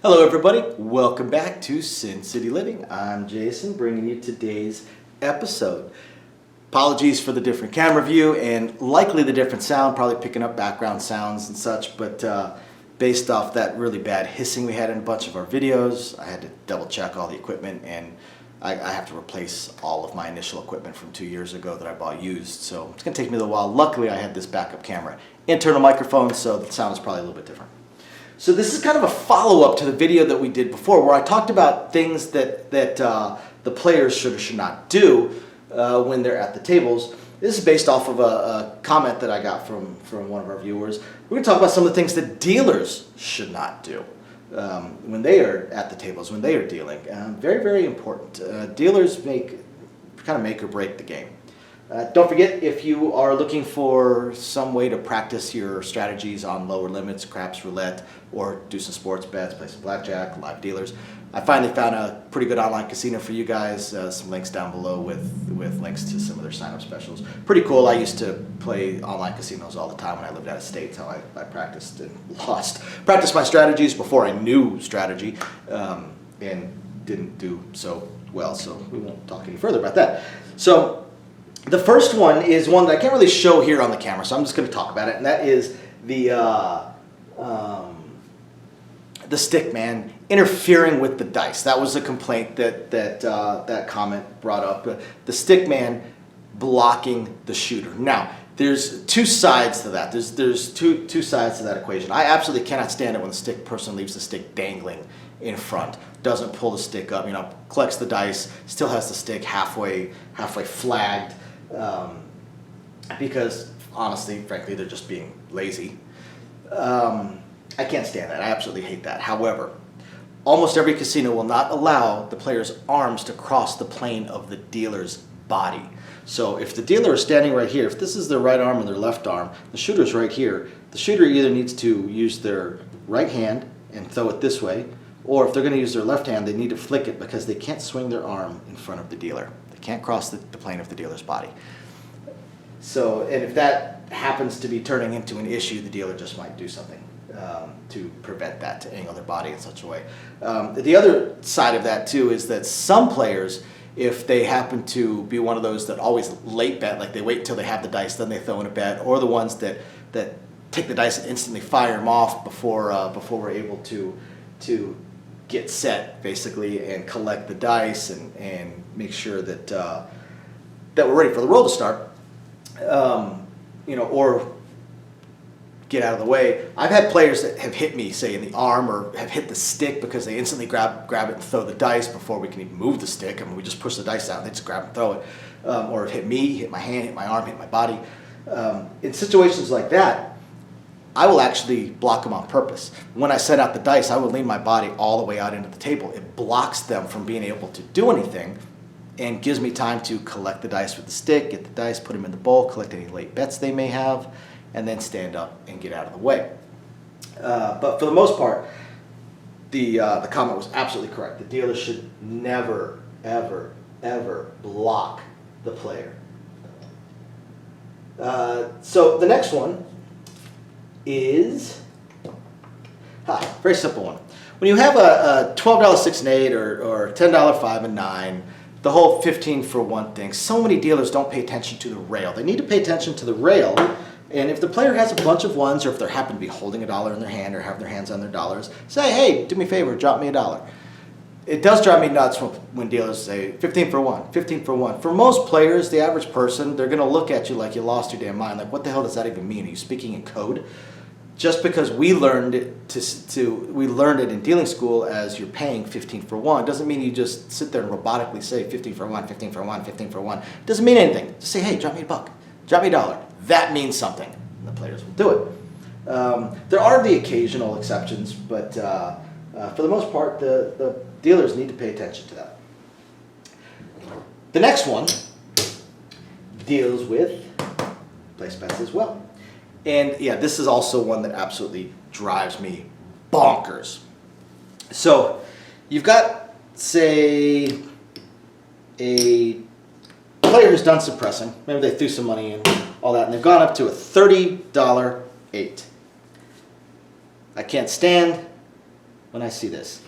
Hello everybody, welcome back to Sin City Living. I'm Jason, bringing you today's episode. Apologies for the different camera view and likely the different sound, probably picking up background sounds and such, but based off that really bad hissing we had in a bunch of our videos, I had to double check all the equipment, and I have to replace all of my initial equipment from 2 years ago that I bought used, so it's going to take me a little while. Luckily I had this backup camera, internal microphone, so the sound is probably a little bit different. So this is kind of a follow-up to the video that we did before, where I talked about things that the players should or should not do when they're at the tables. This is based off of a comment that I got from one of our viewers. We're going to talk about some of the things that dealers should not do when they are at the tables, when they are dealing. Very, very important. Dealers kind of make or break the game. Don't forget, if you are looking for some way to practice your strategies on lower limits, craps, roulette, or do some sports bets, play some blackjack, live dealers, I finally found a pretty good online casino for you guys. Some links down below with links to some of their sign-up specials. Pretty cool. I used to play online casinos all the time when I lived out of state. How I practiced and practiced my strategies before I knew strategy, and didn't do so well. So we won't talk any further about that. So the first one is one that I can't really show here on the camera, so I'm just going to talk about it, and that is the stick man interfering with the dice. That was a complaint that comment brought up. The stick man blocking the shooter. Now, there's two sides to that. There's two sides to that equation. I absolutely cannot stand it when the stick person leaves the stick dangling in front, doesn't pull the stick up, collects the dice, still has the stick halfway flagged, because honestly, frankly, they're just being lazy. I can't stand that. I absolutely hate that. However, almost every casino will not allow the player's arms to cross the plane of the dealer's body. So if the dealer is standing right here, if this is their right arm and their left arm, the shooter's right here, the shooter either needs to use their right hand and throw it this way, or if they're going to use their left hand, they need to flick it, because they can't swing their arm in front of the dealer. They can't cross the plane of the dealer's body. So, and if that happens to be turning into an issue, the dealer just might do something to prevent that, to angle their body in such a way. The other side of that too is that some players, if they happen to be one of those that always late bet, like they wait until they have the dice, then they throw in a bet, or the ones that take the dice and instantly fire them off before we're able to get set, basically, and collect the dice and make sure that we're ready for the roll to start, or get out of the way. I've had players that have hit me, say, in the arm, or have hit the stick because they instantly grab it and throw the dice before we can even move the stick. I mean, we just push the dice out and they just grab and throw it. Or have hit me, hit my hand, hit my arm, hit my body. In situations like that, I will actually block them on purpose. When I set out the dice, I will lean my body all the way out into the table. It blocks them from being able to do anything and gives me time to collect the dice with the stick, get the dice, put them in the bowl, collect any late bets they may have, and then stand up and get out of the way. But for the most part, the comment was absolutely correct. The dealer should never, ever, ever block the player. So the next one is very simple one. When you have a $12 6 and 8 or $10 5 and 9, the whole 15 for 1 thing, so many dealers don't pay attention to the rail. They need to pay attention to the rail, and if the player has a bunch of ones, or if they happen to be holding $1 in their hand or have their hands on their dollars, say, hey, do me a favor, drop me $1. It does drive me nuts when dealers say 15 for 1, 15 for 1. For most players, the average person, they're going to look at you like you lost your damn mind. Like, what the hell does that even mean? Are you speaking in code? Just because we learned it we learned it in dealing school as you're paying 15 for 1 doesn't mean you just sit there and robotically say 15 for 1, 15 for 1, 15 for 1. It doesn't mean anything. Just say, hey, drop me $1, drop me $1. That means something, and the players will do it. There are the occasional exceptions, but for the most part, the dealers need to pay attention to that. The next one deals with place bets as well. And yeah, this is also one that absolutely drives me bonkers. So you've got, say, a player who's done some pressing. Maybe they threw some money in, all that, and they've gone up to a $30 8. I can't stand when I see this.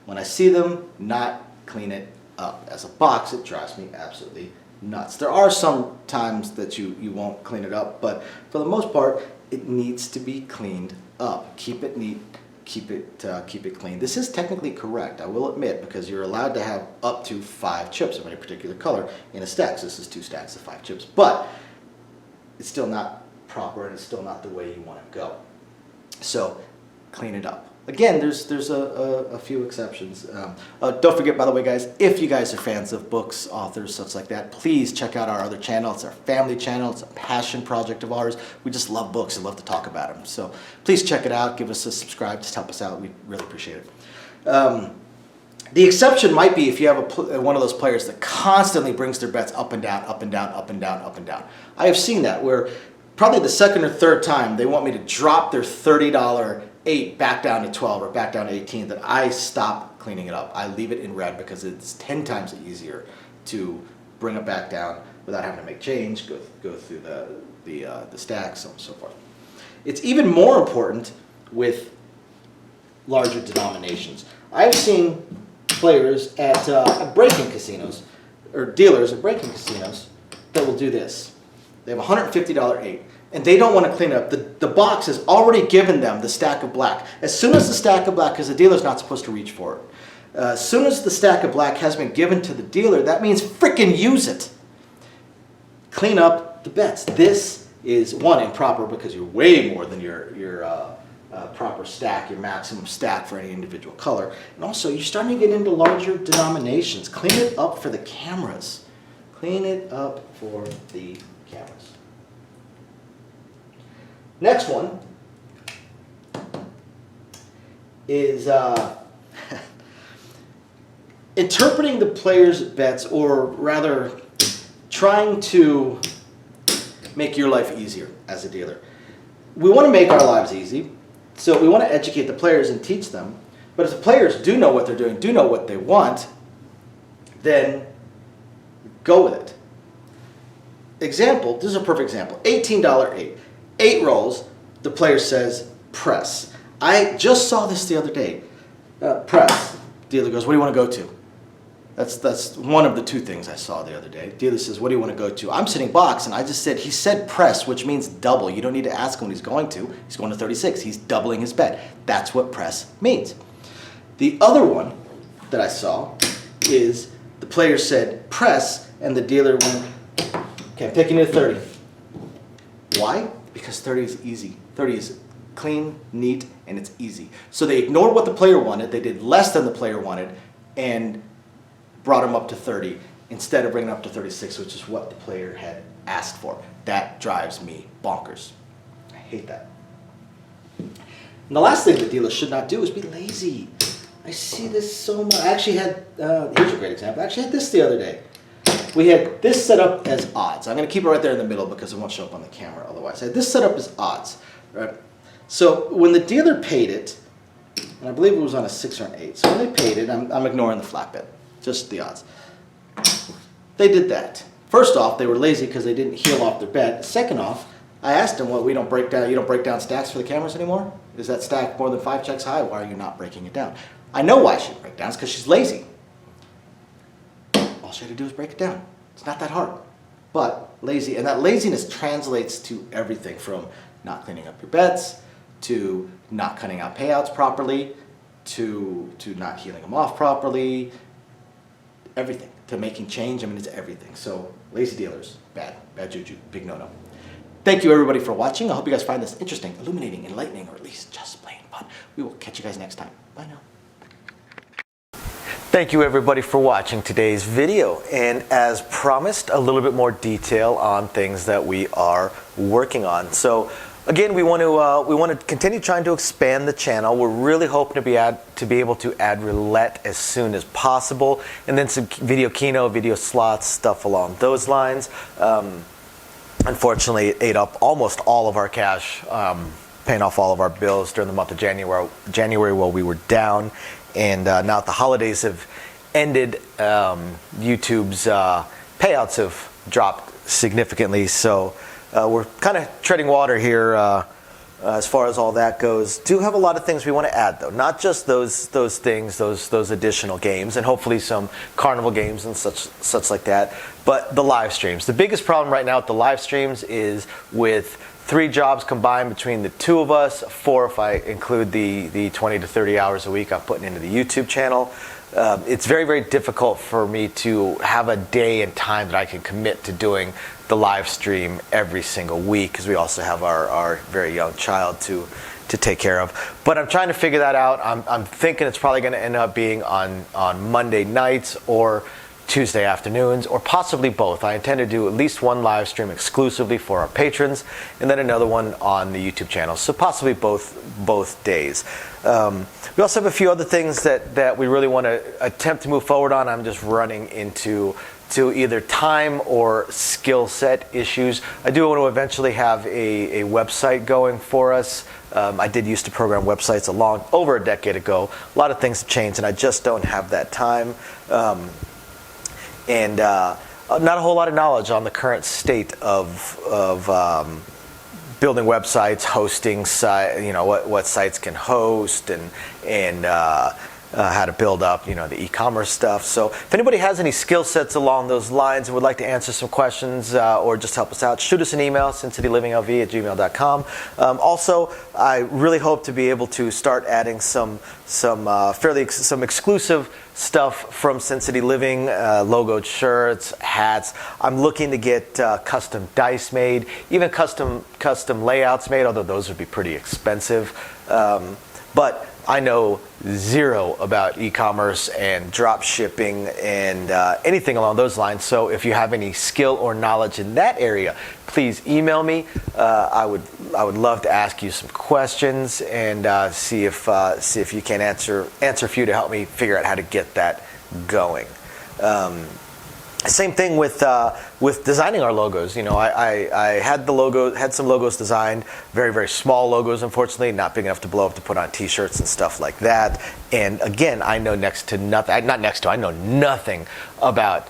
When I see them not clean it up as a box, it drives me absolutely nuts. There are some times that you won't clean it up, but for the most part, it needs to be cleaned up. Keep it neat, keep it clean. This is technically correct, I will admit, because you're allowed to have up to 5 chips of any particular color in a stack. So this is 2 stacks of 5 chips, but it's still not proper and it's still not the way you want to go. So clean it up. Again, there's a few exceptions. Don't forget, by the way, guys, if you guys are fans of books, authors, such like that, please check out our other channel. It's our family channel. It's a passion project of ours. We just love books and love to talk about them. So please check it out. Give us a subscribe. Just help us out. We really appreciate it. The exception might be if you have one of those players that constantly brings their bets up and down, up and down, up and down, up and down. I have seen that where probably the second or third time they want me to drop their $30 8 back down to 12 or back down to 18, that I stop cleaning it up. I leave it in red because it's 10 times easier to bring it back down without having to make change, go through the stacks, so on and so forth. It's even more important with larger denominations. I've seen players at break-in casinos, or dealers at break-in casinos, that will do this. They have a $150 8. And they don't want to clean it up. The box has already given them the stack of black. As soon as the stack of black, because the dealer's not supposed to reach for it. As soon as the stack of black has been given to the dealer, that means frickin' use it. Clean up the bets. This is, one, improper because you're way more than your proper stack, your maximum stack for any individual color. And also, you're starting to get into larger denominations. Clean it up for the cameras. Clean it up for the cameras. Next one is interpreting the player's bets, or rather trying to make your life easier as a dealer. We want to make our lives easy, so we want to educate the players and teach them. But if the players do know what they're doing, do know what they want, then go with it. Example, this is a perfect example. $18 8. 8 rolls, the player says, press. I just saw this the other day. Press. Dealer goes, what do you want to go to? That's one of the 2 things I saw the other day. Dealer says, what do you want to go to? I'm sitting box, and I just said, he said press, which means double. You don't need to ask him what he's going to. He's going to 36. He's doubling his bet. That's what press means. The other one that I saw is the player said press, and the dealer went, okay, I'm taking you to 30. Why? Because 30 is easy. 30 is clean, neat, and it's easy. So they ignored what the player wanted. They did less than the player wanted and brought him up to 30 instead of bringing him up to 36, which is what the player had asked for. That drives me bonkers. I hate that. And the last thing the dealer should not do is be lazy. I see this so much. I actually had, here's a great example. I actually had this the other day. We had this set up as odds. I'm going to keep it right there in the middle because it won't show up on the camera otherwise. I had this set up as odds. Right? So when the dealer paid it, and I believe it was on a 6 or an 8. So when they paid it, I'm ignoring the flat bet, just the odds. They did that. First off, they were lazy because they didn't heel off their bet. Second off, I asked them, well, you don't break down stacks for the cameras anymore? Is that stack more than 5 checks high? Why are you not breaking it down? I know why she didn't break down. It's because she's lazy. All she had to do is break it down. It's not that hard. But lazy, and that laziness translates to everything from not cleaning up your bets, to not cutting out payouts properly, to not healing them off properly, everything, to making change. I mean, it's everything. So lazy dealers, bad juju, big no-no. Thank you everybody for watching. I hope you guys find this interesting, illuminating, enlightening, or at least just plain fun. We will catch you guys next time. Bye now. Thank you everybody for watching today's video, and as promised, a little bit more detail on things that we are working on. So again, we want to continue trying to expand the channel. We're really hoping to be able to add roulette as soon as possible, and then some video keno, video slots, stuff along those lines. Unfortunately, it ate up almost all of our cash, paying off all of our bills during the month of January while we were down. And now that the holidays have ended, YouTube's payouts have dropped significantly. So we're kind of treading water here as far as all that goes. Do have a lot of things we want to add, though. Not just those things, those additional games, and hopefully some carnival games and such like that, but the live streams. The biggest problem right now with the live streams is with 3 jobs combined between the 2 of us, 4 if I include the 20 to 30 hours a week I'm putting into the YouTube channel. It's very, very difficult for me to have a day and time that I can commit to doing the live stream every single week, because we also have our very young child to take care of. But I'm trying to figure that out. I'm thinking it's probably going to end up being on Monday nights or Tuesday afternoons, or possibly both. I intend to do at least one live stream exclusively for our patrons, and then another one on the YouTube channel. So possibly both days. We also have a few other things that we really want to attempt to move forward on. I'm just running into either time or skill set issues. I do want to eventually have a website going for us. I did used to program websites over a decade ago. A lot of things have changed, and I just don't have that time. And not a whole lot of knowledge on the current state of building websites, hosting what sites can host, and how to build up the e-commerce stuff. So if anybody has any skill sets along those lines and would like to answer some questions or just help us out, shoot us an email, sincitylivingLV@gmail.com. Also, I really hope to be able to start adding some exclusive stuff from Sin City Living, logoed shirts, hats. I'm looking to get custom dice made, even custom layouts made, although those would be pretty expensive. But I know zero about e-commerce and drop shipping and anything along those lines. So if you have any skill or knowledge in that area, please email me. I would love to ask you some questions and see if you can answer a few to help me figure out how to get that going. Same thing with designing our logos. I had some logos designed, very, very small logos, unfortunately, not big enough to blow up to put on T-shirts and stuff like that. And again, I know I know nothing about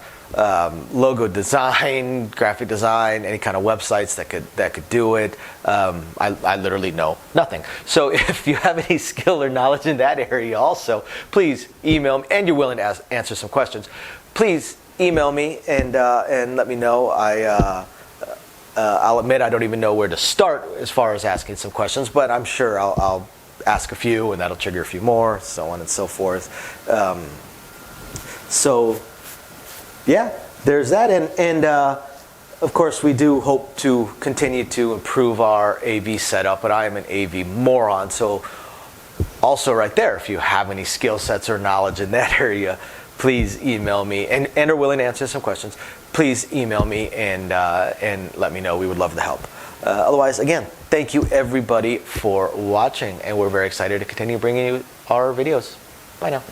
logo design, graphic design, any kind of websites that could do it. I literally know nothing. So if you have any skill or knowledge in that area also, please email me, and you're willing to answer some questions, please email me and let me know. I'll admit I don't even know where to start as far as asking some questions, but I'm sure I'll ask a few, and that'll trigger a few more, so on and so forth. So yeah, there's that, and of course we do hope to continue to improve our AV setup, but I am an AV moron, so also right there, if you have any skill sets or knowledge in that area, please email me, and are willing to answer some questions. Please email me and let me know. We would love to help. Otherwise, again, thank you everybody for watching, and we're very excited to continue bringing you our videos. Bye now.